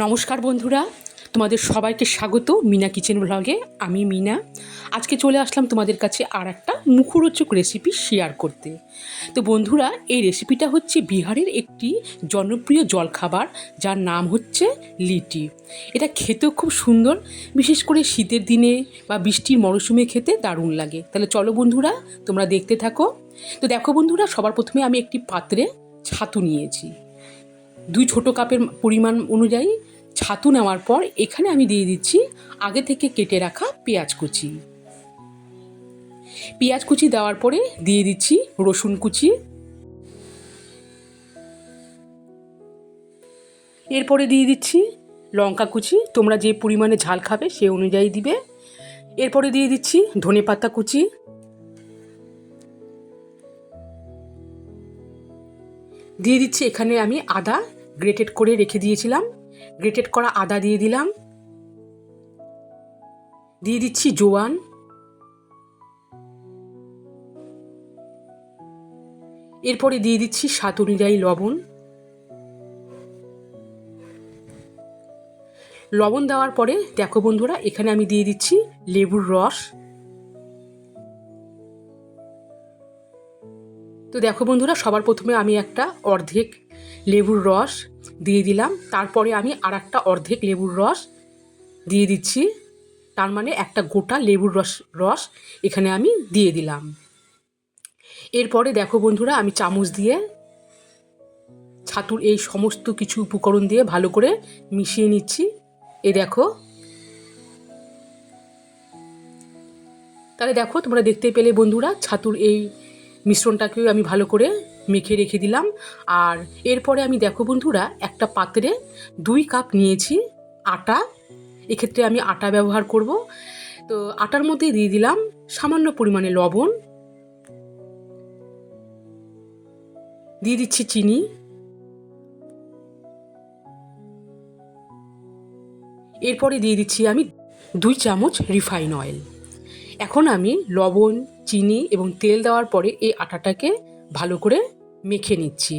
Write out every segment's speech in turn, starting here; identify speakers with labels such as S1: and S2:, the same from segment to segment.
S1: নমস্কার বন্ধুরা, তোমাদের সবাইকে স্বাগত মিনা কিচেন ব্লগে। আমি মিনা। আজকে চলে আসলাম তোমাদের কাছে আর একটা মুখরোচক রেসিপি শেয়ার করতে। তো বন্ধুরা, এই রেসিপিটা হচ্ছে বিহারের একটি জনপ্রিয় জলখাবার, যার নাম হচ্ছে লিটি। এটা খেতেও খুব সুন্দর, বিশেষ করে শীতের দিনে বা বৃষ্টির মরশুমে খেতে দারুণ লাগে। তাহলে চলো বন্ধুরা, তোমরা দেখতে থাকো। তো দেখো বন্ধুরা, সবার প্রথমে আমি একটি পাত্রে ছাতু নিয়েছি। 2 ছোটো কাপের পরিমাণ অনুযায়ী ছাতু নেওয়ার পর এখানে আমি দিয়ে দিচ্ছি আগে থেকে কেটে রাখা পেঁয়াজ কুচি। পেঁয়াজ কুচি দেওয়ার পরে দিয়ে দিচ্ছি রসুন কুচি। এরপরে দিয়ে দিচ্ছি লঙ্কা কুচি, তোমরা যে পরিমাণে ঝাল খাবে সে অনুযায়ী দিবে। এরপরে দিয়ে দিচ্ছি ধনেপাতা কুচি। দিয়ে দিচ্ছি এখানে আমি আদা গ্রেটেড করে রেখে দিয়েছিলাম, গ্রেটেড করা আদা দিয়ে দিলাম। দিয়ে দিচ্ছি জোয়ান। এরপরে দিয়ে দিচ্ছি স্বাদ অনুযায়ী লবণ। লবণ দেওয়ার পরে দেখো বন্ধুরা, এখানে আমি দিয়ে দিচ্ছি লেবুর রস। তো দেখো বন্ধুরা, সবার প্রথমে আমি একটা অর্ধেক লেবুর রস দিয়ে দিলাম, তারপরে আমি আর একটা অর্ধেক লেবুর রস দিয়ে দিচ্ছি। তার মানে একটা গোটা লেবুর রস এখানে আমি দিয়ে দিলাম। এরপরে দেখো বন্ধুরা, আমি চামচ দিয়ে ছাতুর এই সমস্ত কিছু উপকরণ দিয়ে ভালো করে মিশিয়ে নিচ্ছি। দেখো, তাহলে দেখো তোমরা দেখতে পেলে বন্ধুরা, ছাতুর এই মিশ্রণটাকেও আমি ভালো করে মেখে রেখে দিলাম। আর এরপরে আমি দেখো বন্ধুরা, একটা পাত্রে 2 কাপ নিয়েছি আটা। এক্ষেত্রে আমি আটা ব্যবহার করব। তো আটার মধ্যে দিয়ে দিলাম সামান্য পরিমাণে লবণ, দিয়ে দিচ্ছি চিনি, এরপরে দিয়ে দিচ্ছি আমি 2 চামচ রিফাইন অয়েল। এখন আমি লবণ, চিনি এবং তেল দেওয়ার পরে এই আটাটাকে ভালো করে মেখে নিচ্ছি।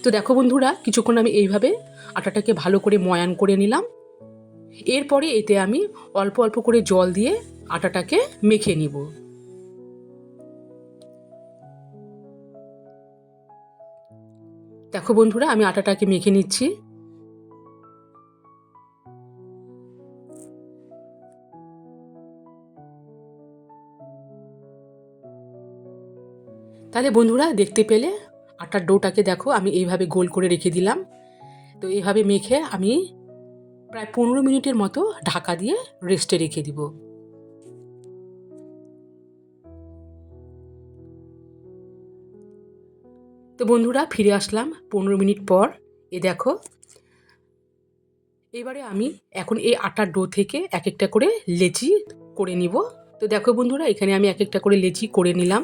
S1: তো দেখো বন্ধুরা, কিছুক্ষণ আমি এইভাবে আটাটাকে ভালো করে ময়ান করে নিলাম। এরপরে এতে আমি অল্প অল্প করে জল দিয়ে আটাটাকে মেখে নিব। দেখো বন্ধুরা, আমি আটাটাকে মেখে নিচ্ছি। তাহলে বন্ধুরা দেখতে পেলে আটার ডোটাকে দেখো আমি এইভাবে গোল করে রেখে দিলাম। তো এইভাবে মেখে আমি প্রায় 15 মিনিটের মতো ঢাকা দিয়ে রেস্টে রেখে দিব। তো বন্ধুরা ফিরে আসলাম 15 মিনিট পর। দেখো, এবারে আমি এখন এই আটার ডো থেকে এক একটা করে লেচি করে নিব। তো দেখো বন্ধুরা, এখানে আমি এক একটা করে লেচি করে নিলাম।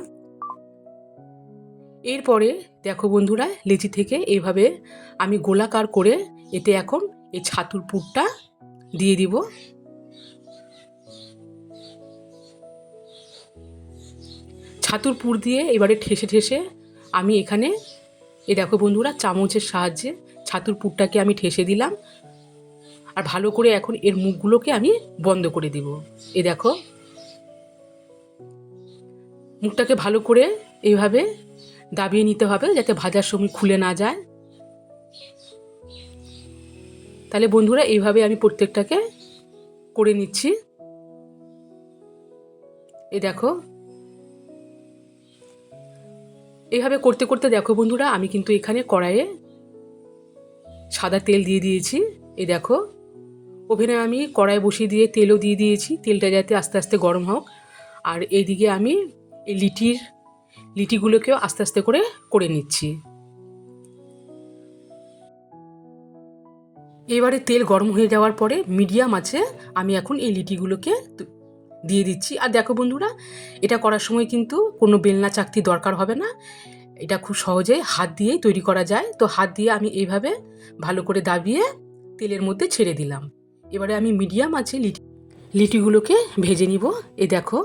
S1: এরপরে দেখো বন্ধুরা, লেচি থেকে এইভাবে আমি গোলাকার করে এতে এখন এই ছাতুর পুরটা দিয়ে দিব। ছাতুর পুর দিয়ে এবারে ঠেসে ঠেসে আমি এখানে দেখো বন্ধুরা, চামচের সাহায্যে ছাতুর পুরটাকে আমি ঠেসে দিলাম। আর ভালো করে এখন এর মুখগুলোকে আমি বন্ধ করে দিব। দেখো, মুখটাকে ভালো করে এইভাবে দাবিয়ে নিতে হবে যাতে ভাজার সময় খুলে না যায়। তাহলে বন্ধুরা এইভাবে আমি প্রত্যেকটাকে করে নিচ্ছি। দেখো, এইভাবে করতে করতে দেখো বন্ধুরা, আমি কিন্তু এখানে কড়াইয়ে সাদা তেল দিয়ে দিয়েছি। দেখো, ওভেনে আমি কড়াই বসিয়ে দিয়ে তেলও দিয়ে দিয়েছি, তেলটা যাতে আস্তে আস্তে গরম হোক। আর এইদিকে আমি এই লিটিগুলোকেও আস্তে আস্তে করে করে নিচ্ছি। এবারে তেল গরম হয়ে যাওয়ার পরে মিডিয়াম আছে আমি এখন এই লিটিগুলোকে দিয়ে দিচ্ছি। আর দেখো বন্ধুরা, এটা করার সময় কিন্তু কোনো বেলনা চাকতি দরকার হবে না, এটা খুব সহজে হাত দিয়েই তৈরি করা যায়। তো হাত দিয়ে আমি এইভাবে ভালো করে দাবিয়ে তেলের মধ্যে ছেড়ে দিলাম। এবারে আমি মিডিয়াম আছে লিটিগুলোকে ভেজে নিব। দেখো,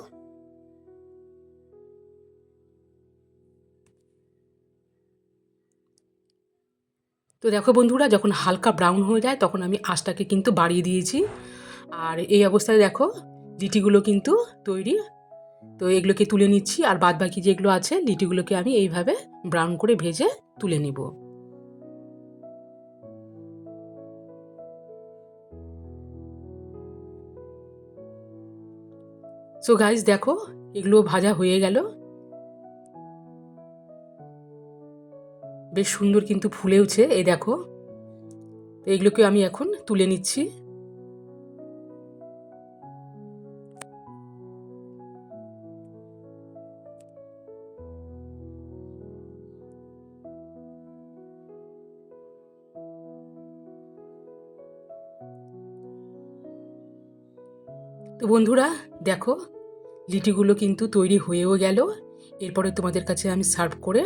S1: তো দেখো বন্ধুরা, যখন হালকা ব্রাউন হয়ে যায় তখন আমি আঁচটাকে কিন্তু বাড়িয়ে দিয়েছি। আর এই অবস্থায় দেখো লিটিগুলো কিন্তু তৈরি। তো এগুলোকে তুলে নিচ্ছি, আর বাদ বাকি যেগুলো আছে লিটিগুলোকে আমি এইভাবে ব্রাউন করে ভেজে তুলে নিব। সো গাইস দেখো, এগুলো ভাজা হয়ে গেল, বেশ সুন্দর কিন্তু ফুলেওছে এই দেখো। তো এগুলোকে আমি এখন তুলে নিচ্ছি। তো বন্ধুরা দেখো, লিটিগুলো কিন্তু তৈরি হয়েও গেল। এরপরে তোমাদের কাছে আমি সার্ভ করে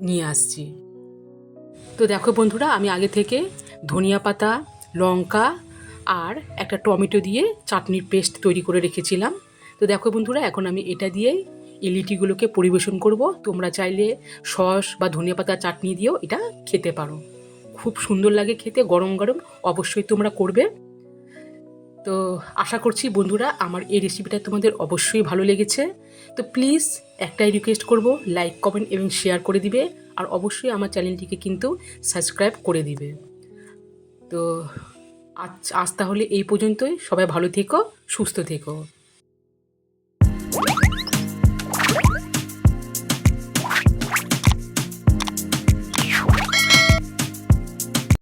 S1: নিয়ে আসছি। তো দেখো বন্ধুরা, আমি আগে থেকে ধনিয়া পাতা, লঙ্কা আর একটা টমেটো দিয়ে চাটনির পেস্ট তৈরি করে রেখেছিলাম। তো দেখো বন্ধুরা, এখন আমি এটা দিয়েই এই লিটিগুলোকে পরিবেশন করব। তোমরা চাইলে সস বা ধনিয়া পাতা চাটনি দিয়েও এটা খেতে পারো। খুব সুন্দর লাগে খেতে, গরম গরম। অবশ্যই তোমরা করবে। তো আশা করছি বন্ধুরা আমার এই রেসিপিটা তোমাদের অবশ্যই ভালো লেগেছে। তো প্লিজ একটাই রিকোয়েস্ট করব, লাইক কমেন্ট এবং শেয়ার করে দিবে। আর অবশ্যই আমার চ্যানেলটিকে কিন্তু সাবস্ক্রাইব করে দিবে। তো আজ তাহলে এই পর্যন্তই। সবাই ভালো থেকো, সুস্থ থেকো।